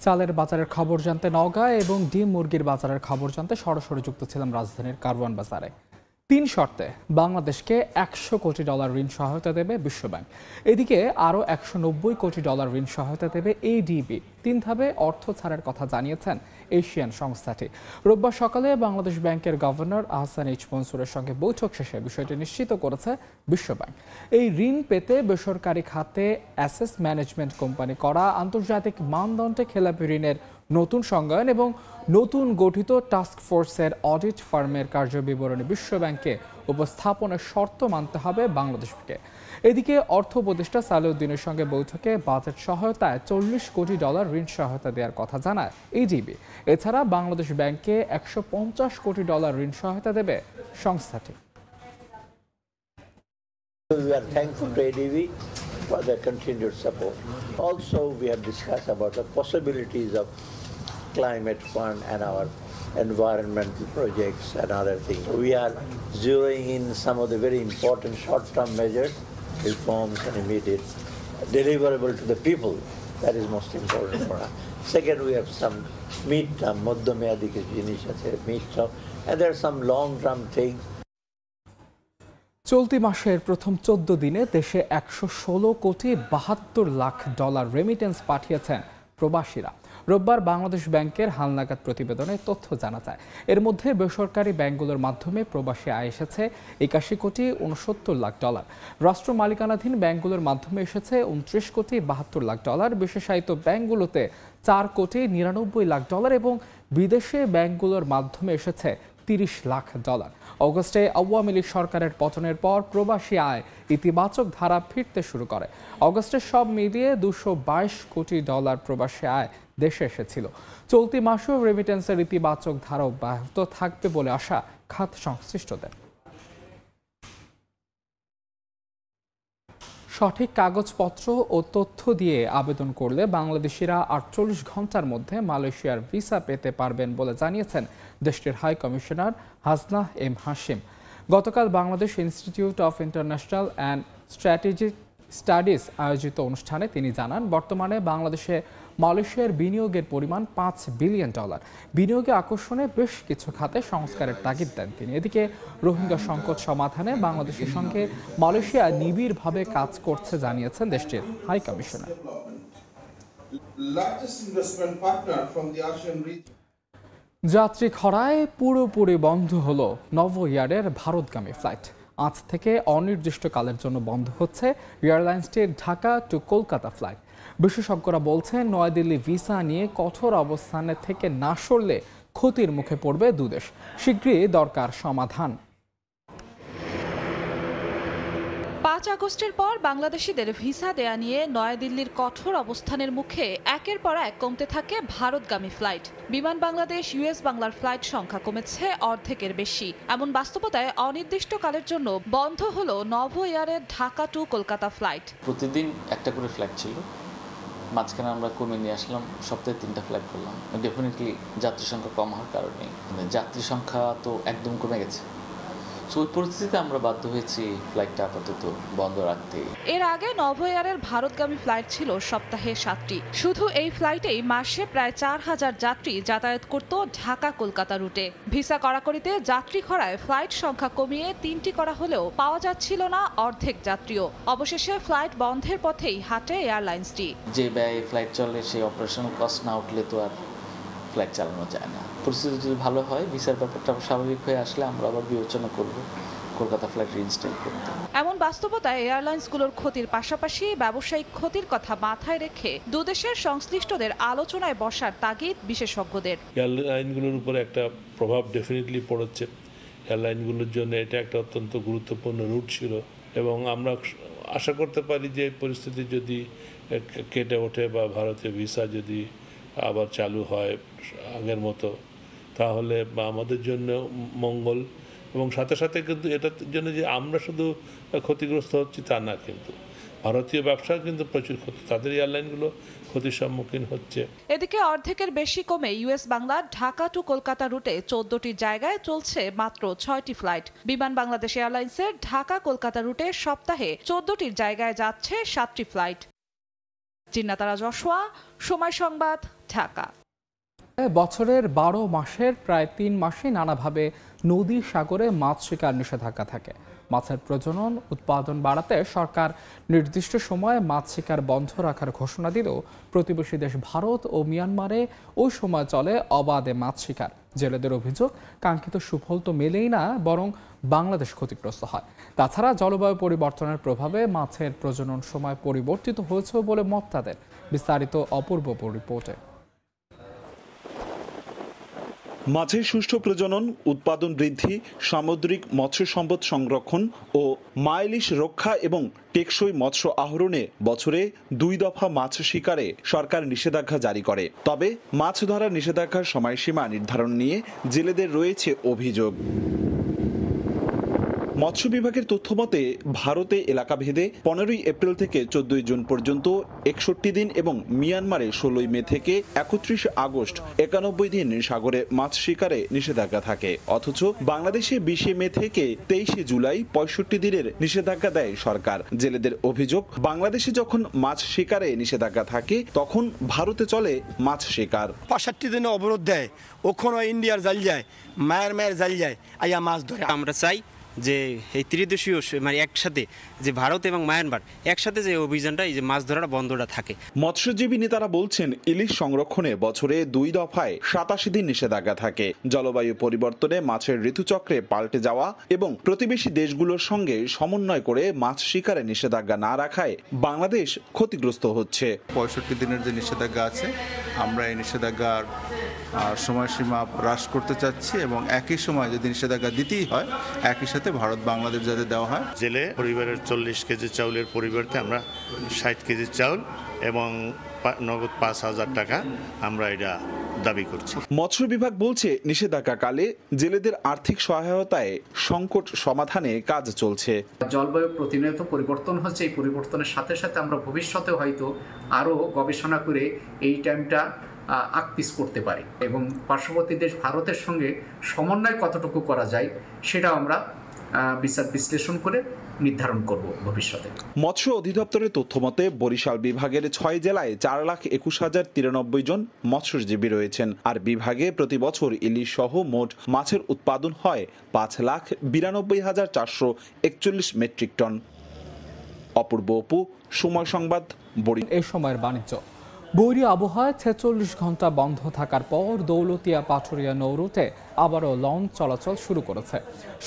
চালের বাজারের খবর জানতে নওগাঁ এবং ডিম মুরগির বাজারের খবর জানতে সরাসরি যুক্ত ছিলাম রাজধানীর কারওয়ান বাজারে। 3 শর্তে বাংলাদেশকে $100 কোটি ঋণ সহায়তা দেবে বিশ্বব্যাংক। এদিকে আরও $190 কোটি ঋণ সহায়তা দেবে ADB। 3 ধাপে অর্থ ছাড়ের কথা জানিয়েছেন এশিয়ান সংস্থাটি। রোববার সকালে বাংলাদেশ ব্যাংকের গভর্নর আহসান এইচ মনসুরের সঙ্গে বৈঠক শেষে বিষয়টি নিশ্চিত করেছে বিশ্বব্যাংক। এই ঋণ পেতে বেসরকারি খাতে অ্যাসেট ম্যানেজমেন্ট কোম্পানি করা আন্তর্জাতিক মানদণ্ডে খেলাপি ঋণের নতুন সংজ্ঞায়ন এবং নতুন গঠিত টাস্ক ফোর্সের অডিট ফার্মের কার্যবিবরণী বিশ্বব্যাংকে উপস্থাপনের শর্ত মানতে হবে বাংলাদেশকে। এদিকে অর্থ উপদেষ্টা সালেউদ্দিনের সঙ্গে বৈঠকে বাজেট সহায়তায় $40 কোটি ঋণ সহায়তা দেওয়ার কথা জানায় ADB। এছাড়া বাংলাদেশ ব্যাংকে $150 কোটি ঋণ সহায়তা দেবে সংস্থাটি। We are thankful to ADB for their continued support. Also, we have discussed about the possibilities of climate fund and our environmental projects and other things. We are zeroing in some of the very important short-term measures, reforms and immediate deliverable to the people. That is most important for us. Second, we have some mid-term, Moddhameyadi initiative, mid-term, and there are some long-term things. চলতি মাসের প্রথম 14 দিনে দেশে $116 কোটি $72 lakh remittance পাঠিয়েছেন প্রবাসীরা। রোববার বাংলাদেশ ব্যাংকের হালনাগাদ প্রতিবেদনে তথ্য জানা যায়। এর মধ্যে বেসরকারি ব্যাংকগুলোর মাধ্যমে প্রবাসী আয় এসেছে $81 কোটি $69 লাখ। রাষ্ট্র মালিকানাধীন ব্যাংকগুলোর মাধ্যমে এসেছে $29 কোটি $72 লাখ। বিশেষায়িত ব্যাংকগুলোতে $4 কোটি $99 লাখ এবং বিদেশে ব্যাংকগুলোর মাধ্যমে এসেছে $30 লাখ। অগস্টে আওয়ামী লীগ সরকারের পতনের পর প্রবাসী আয় ইতিবাচক ধারা ফিরতে শুরু করে। অগস্টে সব মিলিয়ে $222 কোটি প্রবাসী আয় দেশে এসেছিল। চলতি মাসেও রেমিটেন্সের ইতিবাচক ধারা অব্যাহত থাকবে বলে আশা খাত সংশ্লিষ্টদের। সঠিক কাগজপত্র ও তথ্য দিয়ে আবেদন করলে বাংলাদেশিরা 48 ঘন্টার মধ্যে মালয়েশিয়ার ভিসা পেতে পারবেন বলে জানিয়েছেন দেশটির হাই কমিশনার হাসনাহ এম হাশিম। গতকাল Bangladesh institute of international and strategic studies আয়োজিত অনুষ্ঠানে তিনি জানান, বর্তমানে বাংলাদেশে মালয়েশিয়ার বিনিয়োগের পরিমাণ $5 বিলিয়ন। বিনিয়োগে আকর্ষণে বেশ কিছু খাতে সংস্কারের তাগিদ দেন তিনি। এদিকে রোহিঙ্গা সংকট সমাধানে বাংলাদেশের সঙ্গে মালয়েশিয়া নিবিড়ভাবে কাজ করছে জানিয়েছেন দেশটির হাই কমিশনার। যাত্রী খরায় পুরোপুরি বন্ধ হলো নভো এয়ারের ভারতগামী ফ্লাইট। আজ থেকে অনির্দিষ্টকালের জন্য বন্ধ হচ্ছে এয়ারলাইন্সটির ঢাকা টু কলকাতা ফ্লাইট। বিশেষজ্ঞরা বলছেন, নয়াদিল্লি ভিসা নিয়ে কঠোর অবস্থানে থেকে না সরলে ক্ষতির মুখে পড়বে দুদেশ। শীঘ্রই দরকার সমাধান। 5 আগস্টের পর বাংলাদেশিদের ভিসা দেয়া নিয়ে নয়াদিল্লির কঠোর অবস্থানের মুখে একের পর এক কমতে থাকে ভারতগামী ফ্লাইট। বিমান বাংলাদেশ ইউএস বাংলার ফ্লাইট সংখ্যা কমেছে অর্ধেকের বেশি। এমন বাস্তবতায় অনির্দিষ্টকালের জন্য বন্ধ হলো নভো এয়ারের ঢাকা টু কলকাতা ফ্লাইট। প্রতিদিন একটা করে ফ্লাইট ছিল, মাঝখানে আমরা কমে নিয়ে আসলাম, সপ্তাহে 3টা ফ্লাইট করলাম। ডেফিনেটলি যাত্রী সংখ্যা কম হওয়ার কারণে যাত্রী সংখ্যা তো একদম কমে গেছে। ওই পরিস্থিতিতে আমরা বাধ্য হয়েছি ফ্লাইটটা আপাতত বন্ধ রাখতে। এর আগে নভোএয়ারের ভারতগামী ফ্লাইট ছিল সপ্তাহে 7টি। শুধু এই ফ্লাইটেই মাসে প্রায় 4000 যাত্রী যাতায়াত করত ঢাকা কলকাতা রুটে। ভিসা কড়াকড়িতে যাত্রী খরায় ফ্লাইট সংখ্যা কমিয়ে 3টি করা হলেও পাওয়া যাচ্ছিল না অর্ধেক যাত্রীও। অবশেষে ফ্লাইট বন্ধের পথেই হাঁটে এয়ারলাইন্সটি। যে ব্যয়ে ফ্লাইট চলে সেই অপারেশনাল কস্ট না উঠলে তো আর ফ্লাইট চালানো যায় না। পরিস্থিতি যদি ভালো হয়, ভিসার ব্যাপারটা স্বাভাবিক হয়ে আসলে আমরা আবার বিবেচনা করব কলকাতা ফ্লাইট রিইনস্টেট করতে। এমন বাস্তবতায় এয়ারলাইন্সগুলোর ক্ষতির পাশাপাশি ব্যবসায়িক ক্ষতির কথা মাথায় রেখে দুদেশের সংশ্লিষ্টদের আলোচনায় বসার তাগিদ বিশেষজ্ঞদের। এয়ারলাইনগুলোর উপর একটা প্রভাব ডেফিনেটলি পড়েছে। এয়ারলাইনগুলোর জন্য এটা একটা অত্যন্ত গুরুত্বপূর্ণ রুট ছিল এবং আমরা আশা করতে পারি যে পরিস্থিতি যদি কেটে ওঠে বা ভারতীয় ভিসা যদি আবার চালু হয় আগের মতো, তাহলে আমাদের জন্য মঙ্গল। এবং সাথে সাথে কিন্তু এটার জন্য যে আমরা শুধু ক্ষতিগ্রস্ত হচ্ছি তা না, কিন্তু ভারতীয় ব্যবসা কিন্তু প্রচুর ক্ষতি, তাদের এয়ারলাইনগুলো ক্ষতির সম্মুখীন হচ্ছে। এদিকে অর্ধেকের বেশি কমে ইউএস বাংলা ঢাকা টু কলকাতা রুটে 14টি জায়গায় চলছে মাত্র 6টি ফ্লাইট। বিমান বাংলাদেশ এয়ারলাইন্সের ঢাকা কলকাতা রুটে সপ্তাহে 14টির জায়গায় যাচ্ছে 7টি ফ্লাইট। জিন্নাতারা যশোয়া, সময় সংবাদ, ঢাকা। বছরের 12 মাসের প্রায় 3 মাসে নানাভাবে নদী সাগরে মাছ শিকার নিষেধাজ্ঞা থাকে। মাছের প্রজনন উৎপাদন বাড়াতে সরকার নির্দিষ্ট সময়ে মাছ শিকার বন্ধ রাখার ঘোষণা দিলেও প্রতিবেশী দেশ ভারত ও মিয়ানমারে ওই সময় চলে অবাধে মাছ শিকার। জেলেদের অভিযোগ, কাঙ্ক্ষিত সুফল তো মেলেই না, বরং বাংলাদেশ ক্ষতিগ্রস্ত হয়। তাছাড়া জলবায়ু পরিবর্তনের প্রভাবে মাছের প্রজনন সময় পরিবর্তিত হয়েছে বলে মত তাদের। বিস্তারিত অপূর্ব রিপোর্টে। মাছের সুষ্ঠু প্রজনন, উৎপাদন বৃদ্ধি, সামুদ্রিক মৎস্য সম্পদ সংরক্ষণ ও মাইলিশ রক্ষা এবং টেকসই মৎস্য আহরণে বছরে 2 দফা মাছ শিকারে সরকার নিষেধাজ্ঞা জারি করে। তবে মাছ ধরার নিষেধাজ্ঞার সময়সীমা নির্ধারণ নিয়ে জেলেদের রয়েছে অভিযোগ। মৎস্য বিভাগের তথ্য মতে ভারতে এলাকাভেদে 15ই এপ্রিল থেকে 14ই জুন পর্যন্ত 61 দিন এবং মিয়ানমারে 16ই মে থেকে 31 আগস্ট 91 দিন সাগরে মাছ শিকারে নিষেধাজ্ঞা থাকে। অথচ বাংলাদেশে 20 মে থেকে 23 জুলাই 65 দিনের নিষেধাজ্ঞা দেয় সরকার। জেলেদের অভিযোগ, বাংলাদেশে যখন মাছ শিকারে নিষেধাজ্ঞা থাকে তখন ভারতে চলে মাছ শিকার। 65 দিনে অবরোধ দেয়, ওখানে ইন্ডিয়ার জাল যায়, মায়ানমার জাল যায়, আইয়া মাছ ধরে। আমরা চাই যে এই ত্রিদেশীয় মানে একসাথে যে ভারত এবং মায়ানমার একসাথে যে অভিযানটা, এই যে মাছ ধরাটা বন্ধটা থাকে। মৎস্যজীবী নেতারা বলছেন ইলিশ সংরক্ষণে বছরে 2 দফায় 87 দিন নিষেধাজ্ঞা থাকে। জলবায়ু পরিবর্তনে মাছের ঋতুচক্রে পাল্টে যাওয়া এবং প্রতিবেশী দেশগুলোর সঙ্গে সমন্বয় করে মাছ শিকারে নিষেধাজ্ঞা না রাখায় বাংলাদেশ ক্ষতিগ্রস্ত হচ্ছে। 65 দিনের যে নিষেধাজ্ঞা আছে, আমরা এই নিষেধাজ্ঞার সময়সীমা হ্রাস করতে চাচ্ছি এবং একই সময় যদি নিষেধাজ্ঞা দিতেই হয় একই সাথে ভারত বাংলাদেশ যাতে দেওয়া হয়। জেলে পরিবারের 40 কেজি চাউলের পরিবর্তে আমরা 60 কেজি চাউল এবং নগদ 5000 টাকা আমরা এটা দাবি করছি। মৎস্য বিভাগ বলছে নিষেধাজ্ঞাকালে জেলেদের আর্থিক সহায়তায় সংকট সমাধানে কাজ চলছে। জলবায়ু প্রতিনিয়ত পরিবর্তন হচ্ছে, এই পরিবর্তনের সাথে সাথে আমরা ভবিষ্যতে হয়তো আরও গবেষণা করে এই টাইমটা আকপিস করতে পারি এবং পার্শ্ববর্তী দেশ ভারতের সঙ্গে সমন্বয় কতটুকু করা যায় সেটা আমরা বিচার বিশ্লেষণ করে নির্ধারণ করব ভবিষ্যতে। মৎস্য অধিদপ্তরের তথ্য মতে বরিশাল বিভাগের 6 জেলায় 4,21,093 জন মৎস্যজীবী রয়েছেন। আর বিভাগে প্রতি বছর ইলিশ সহ মোট মাছের উৎপাদন হয় 5,92,441 মেট্রিক টন। অপূর্ব অপু, সময় সংবাদ, বরিশাল। এই সময়ের বাণিজ্য। বৈরী আবহাওয়ায় 46 ঘন্টা বন্ধ থাকার পর দৌলতিয়া পাটুরিয়া নৌরুটে আবারও লঞ্চ চলাচল শুরু করেছে।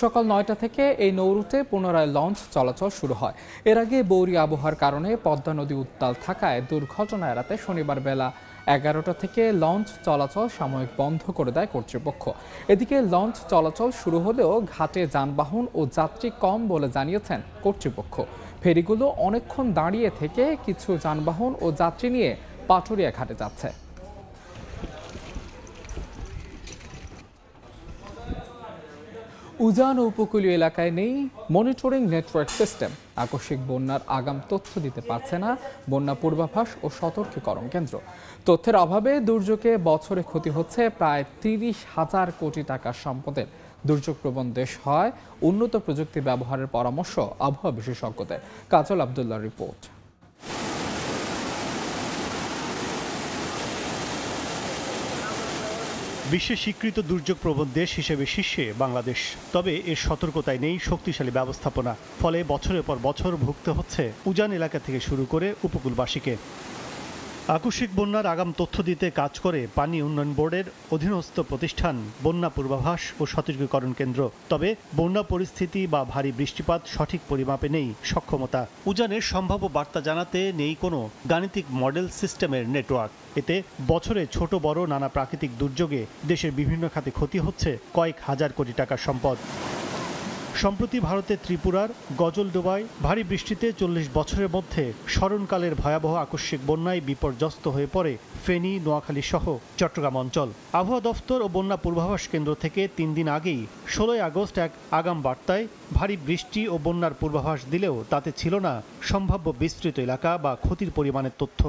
সকাল 9টা থেকে এই নৌরুটে পুনরায় লঞ্চ চলাচল শুরু হয়। এর আগে বৈরী আবহাওয়ার কারণে পদ্মা নদী উত্তাল থাকায় দুর্ঘটনা এড়াতে শনিবার বেলা 11টা থেকে লঞ্চ চলাচল সাময়িক বন্ধ করে দেয় কর্তৃপক্ষ। এদিকে লঞ্চ চলাচল শুরু হলেও ঘাটে যানবাহন ও যাত্রী কম বলে জানিয়েছেন কর্তৃপক্ষ। ফেরিগুলো অনেকক্ষণ দাঁড়িয়ে থেকে কিছু যানবাহন ও যাত্রী নিয়ে পাটুরিয়া ঘাটে যাচ্ছে। উজান ও উপকূলীয় এলাকায় নেই মনিটরিং নেটওয়ার্ক সিস্টেম। আকস্মিক বন্যার আগাম তথ্য দিতে পারছে না বন্যা পূর্বাভাস ও সতর্কীকরণ কেন্দ্র। তথ্যের অভাবে দুর্যোগে বছরে ক্ষতি হচ্ছে প্রায় 30,000 কোটি টাকার সম্পদের। দুর্যোগ প্রবণ দেশ হয় উন্নত প্রযুক্তি ব্যবহারের পরামর্শ আবহাওয়া বিশেষজ্ঞদের। কাজল আব্দুল্লাহর রিপোর্ট। বিশ্বে স্বীকৃত দুর্যোগ প্রবণ দেশ হিসেবে শীর্ষে বাংলাদেশ। তবে এর সতর্কতায় নেই শক্তিশালী ব্যবস্থাপনা। ফলে বছরের পর বছর ভুগতে হচ্ছে উজান এলাকা থেকে শুরু করে উপকূলবাসীকে। আকস্মিক বন্যার আগাম তথ্য দিতে কাজ করে পানি উন্নয়ন বোর্ডের অধীনস্থ প্রতিষ্ঠান বন্যা পূর্বাভাস ও সতর্কীকরণ কেন্দ্র। তবে বন্যা পরিস্থিতি বা ভারী বৃষ্টিপাত সঠিক পরিমাপে নেই সক্ষমতা। উজানের সম্ভাব্য বার্তা জানাতে নেই কোনো গাণিতিক মডেল সিস্টেমের নেটওয়ার্ক। এতে বছরে ছোট বড় নানা প্রাকৃতিক দুর্যোগে দেশের বিভিন্ন খাতে ক্ষতি হচ্ছে কয়েক হাজার কোটি টাকার সম্পদ। সম্প্রতি ভারতের ত্রিপুরার গজলডোবায় ভারী বৃষ্টিতে 40 বছরের মধ্যে স্মরণকালের ভয়াবহ আকস্মিক বন্যায় বিপর্যস্ত হয়ে পড়ে ফেনী, নোয়াখালী সহ চট্টগ্রাম অঞ্চল। আবহাওয়া দফতর ও বন্যা পূর্বাভাস কেন্দ্র থেকে 3 দিন আগেই 16 আগস্ট এক আগাম বার্তায় ভারী বৃষ্টি ও বন্যার পূর্বাভাস দিলেও তাতে ছিল না সম্ভাব্য বিস্তৃত এলাকা বা ক্ষতির পরিমাণের তথ্য।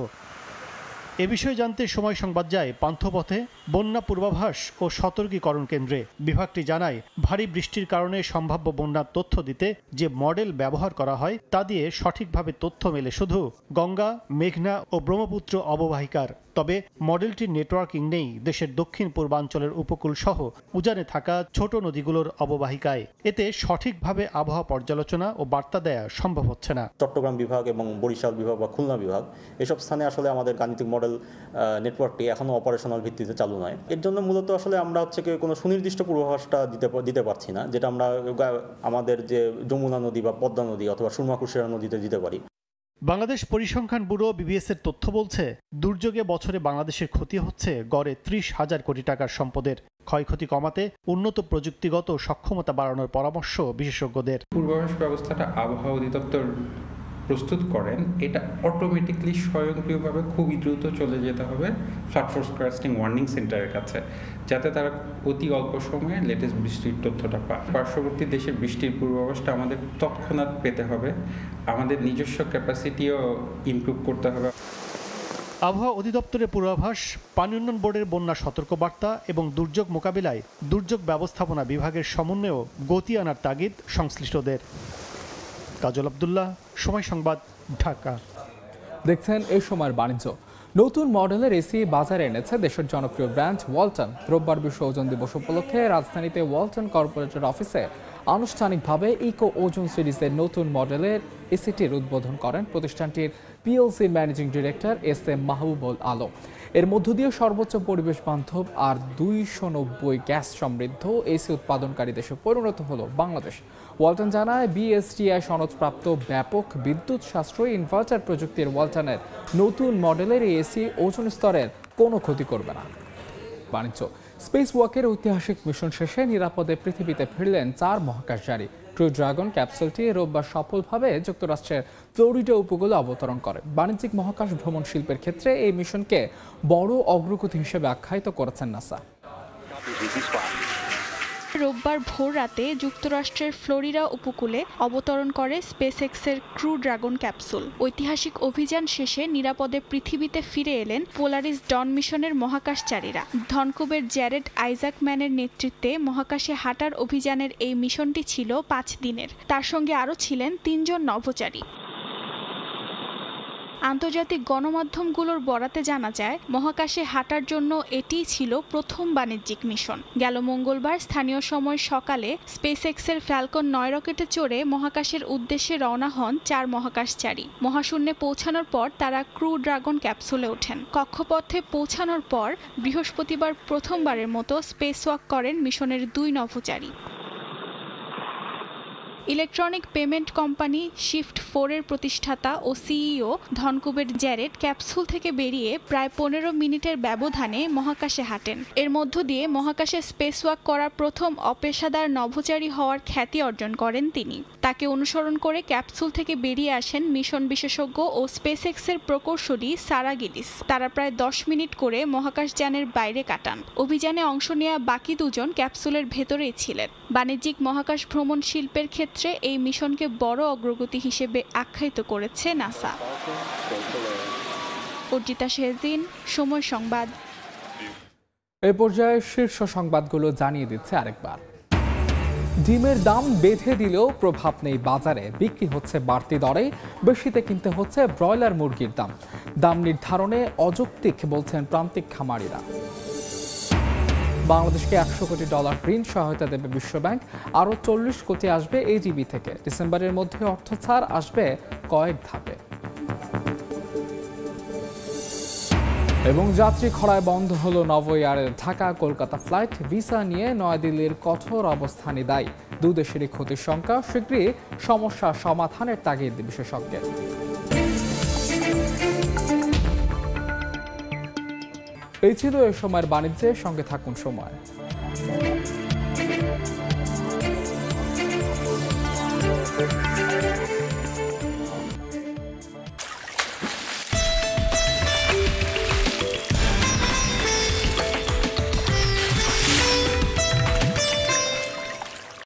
এ বিষয়ে জানতে সময় সংবাদ যায় পান্থপথে বন্যা পূর্বাভাস ও সতর্কীকরণ কেন্দ্রে। বিভাগটি জানায়, ভারী বৃষ্টির কারণে সম্ভাব্য বন্যার তথ্য দিতে যে মডেল ব্যবহার করা হয় তা দিয়ে সঠিকভাবে তথ্য মেলে শুধু গঙ্গা, মেঘনা ও ব্রহ্মপুত্র অববাহিকার। তবে মডেলটির নেটওয়ার্কিং নেই দেশের দক্ষিণ পূর্বাঞ্চলের উপকূল সহ উজানে থাকা ছোট নদীগুলোর অববাহিকায়। এতে সঠিকভাবে আবহাওয়া পর্যালোচনা ও বার্তা দেয়া সম্ভব হচ্ছে না। চট্টগ্রাম বিভাগ এবং বরিশাল বিভাগ বা খুলনা বিভাগ এসব স্থানে আসলে আমাদের গাণিতিক মডেল নেটওয়ার্কটি এখনও অপারেশনাল ভিত্তিতে চালু নয়। এর জন্য মূলত আসলে আমরা কোনো সুনির্দিষ্ট পূর্বাভাসটা দিতে পারছি না, যেটা আমরা আমাদের যে যমুনা নদী বা পদ্মা নদী অথবা সুরমা কুশিয়ারা নদীতে দিতে পারি। বাংলাদেশ পরিসংখ্যান ব্যুরো BBS এর তথ্য বলছে, দুর্যোগে বছরে বাংলাদেশের ক্ষতি হচ্ছে গড়ে 30,000 কোটি টাকার সম্পদের। ক্ষয়ক্ষতি কমাতে উন্নত প্রযুক্তিগত সক্ষমতা বাড়ানোর পরামর্শ বিশেষজ্ঞদের। পূর্বাভাস ব্যবস্থাটা আবহাওয়া অধিদপ্তর প্রস্তুত করেন, এটা অটোমেটিকলি স্বয়ংক্রিয়ভাবে খুবই দ্রুত চলে যেতে হবে ফ্লাড ফোরকাস্টিং ওয়ার্নিং সেন্টারের কাছে, যাতে তারা অতি অল্প সময়ে লেটেস্ট বৃষ্টির তথ্যটা পায়। পার্শ্ববর্তী দেশের বৃষ্টির পূর্বাভাসটা আমাদের তৎক্ষণাৎ পেতে হবে, আমাদের নিজস্ব ক্যাপাসিটিও ইমপ্রুভ করতে হবে। আবহাওয়া অধিদপ্তরের পূর্বাভাস, পানি উন্নয়ন বোর্ডের বন্যা সতর্কবার্তা এবং দুর্যোগ মোকাবিলায় দুর্যোগ ব্যবস্থাপনা বিভাগের সমন্বয়েও গতি আনার তাগিদ সংশ্লিষ্টদের। কাজল আব্দুল্লাহ, সময় সংবাদ, ঢাকা। দেখছেন এই সময়ের বাণিজ্য। নতুন মডেলের এসি বাজারে এনেছে দেশের জনপ্রিয় ব্র্যান্ড ওয়ালটন। রোববার বিশ্ব ওজন দিবস উপলক্ষে রাজধানীতে ওয়ালটন কর্পোরেটর অফিসে আনুষ্ঠানিকভাবে ইকো ওজন সিরিজের নতুন মডেলের এসিটির উদ্বোধন করেন প্রতিষ্ঠানটির PLCর managing director SM Mahbubul Alam. এর মধ্য দিয়ে সর্বোচ্চ পরিবেশ বান্ধব আর 290 গ্যাস সমৃদ্ধ এসি উৎপাদনকারী দেশে পরিণত হলো বাংলাদেশ। ওয়ালটন জানায়, BSTI সনদপ্রাপ্ত ব্যাপক বিদ্যুৎ সাশ্রয়ী ইনভার্টার প্রযুক্তির ওয়ালটনের নতুন মডেলের এই এসি ওজন স্তরের কোনো ক্ষতি করবে না। বাণিজ্য। স্পেস ওয়াকের ঐতিহাসিক মিশন শেষে নিরাপদে পৃথিবীতে ফিরলেন 4 মহাকাশচারী। ক্রু ড্রাগন ক্যাপসুলটি রোববার সফলভাবে যুক্তরাষ্ট্রের ফ্লোরিডা উপকূলে অবতরণ করে। বাণিজ্যিক মহাকাশ ভ্রমণ শিল্পের ক্ষেত্রে এই মিশনকে বড় অগ্রগতি হিসেবে আখ্যায়িত করেছেন নাসা। রোববার ভোর রাতে যুক্তরাষ্ট্রের ফ্লোরিডা উপকূলে অবতরণ করে স্পেসএক্সের ক্রু ড্রাগন ক্যাপসুল। ঐতিহাসিক অভিযান শেষে নিরাপদে পৃথিবীতে ফিরে এলেন পোলারিস ডন মিশনের মহাকাশচারীরা। ভ্যানকুভারের জ্যারেড আইজাকম্যানের নেতৃত্বে মহাকাশে হাঁটার অভিযানের এই মিশনটি ছিল 5 দিনের। তার সঙ্গে আরও ছিলেন 3 জন নভোচারী। আন্তর্জাতিক গণমাধ্যমগুলোর বরাতে জানা যায়, মহাকাশে হাঁটার জন্য এটিই ছিল প্রথম বাণিজ্যিক মিশন। গেল মঙ্গলবার স্থানীয় সময় সকালে স্পেসএক্সের ফ্যালকন 9 রকেটে চড়ে মহাকাশের উদ্দেশ্যে রওনা হন 4 মহাকাশচারী। মহাশূন্যে পৌঁছানোর পর তারা ক্রু ড্রাগন ক্যাপসুলে ওঠেন। কক্ষপথে পৌঁছানোর পর বৃহস্পতিবার প্রথমবারের মতো স্পেস ওয়াক করেন মিশনের 2 নভোচারী। ইলেকট্রনিক পেমেন্ট কোম্পানি শিফট 4 এর প্রতিষ্ঠাতা ও সিইও ধনকুবের জ্যারেড ক্যাপসুল থেকে বেরিয়ে প্রায় 15 মিনিটের ব্যবধানে মহাকাশে হাঁটেন। এর মধ্য দিয়ে মহাকাশে স্পেসওয়াক করা প্রথম অপেশাদার নভোচারী হওয়ার খ্যাতি অর্জন করেন তিনি। তাকে অনুসরণ করে ক্যাপসুল থেকে বেরিয়ে আসেন মিশন বিশেষজ্ঞ ও স্পেসএক্সের প্রকৌশলী সারা গিলিস। তারা প্রায় 10 মিনিট করে মহাকাশযানের বাইরে কাটান। অভিযানে অংশ নেওয়া বাকি দুজন ক্যাপসুলের ভেতরেই ছিলেন। বাণিজ্যিক মহাকাশ ভ্রমণ শিল্পের ক্ষেত্রে এই মিশনকে বড় অগ্রগতি হিসেবে আখ্যায়িত করেছে নাসা। অর্জিতা শেহজিন, সময় সংবাদ। এই পর্যায়ে শীর্ষ সংবাদগুলো জানিয়ে দিচ্ছে আরেকবার। ডিমের দাম বেঁধে দিলেও প্রভাব নেই বাজারে, বিক্রি হচ্ছে বাড়তি দরে, বেশিতে কিনতে হচ্ছে ব্রয়লার মুরগির দাম। দাম নির্ধারণে অযৌক্তিক বলছেন প্রান্তিক খামারিরা। বাংলাদেশকে $100 কোটি ঋণ সহায়তা দেবে বিশ্বব্যাংক, আরও 40 কোটি আসবে এডিবি থেকে। ডিসেম্বরের মধ্যে অর্থ ছাড় আসবে কয়েক ধাপে। এবং যাত্রী খরায় বন্ধ হলো নভোএয়ারের ঢাকা কলকাতা ফ্লাইট। ভিসা নিয়ে নয়াদিল্লির কঠোর অবস্থানই দায়ী। দুই দেশেরই ক্ষতির সংখ্যা, শীঘ্রই সমস্যা সমাধানের তাগিদ বিশেষজ্ঞের। এই ছিল এ সময়ের বাণিজ্যের সঙ্গে থাকুন সময়।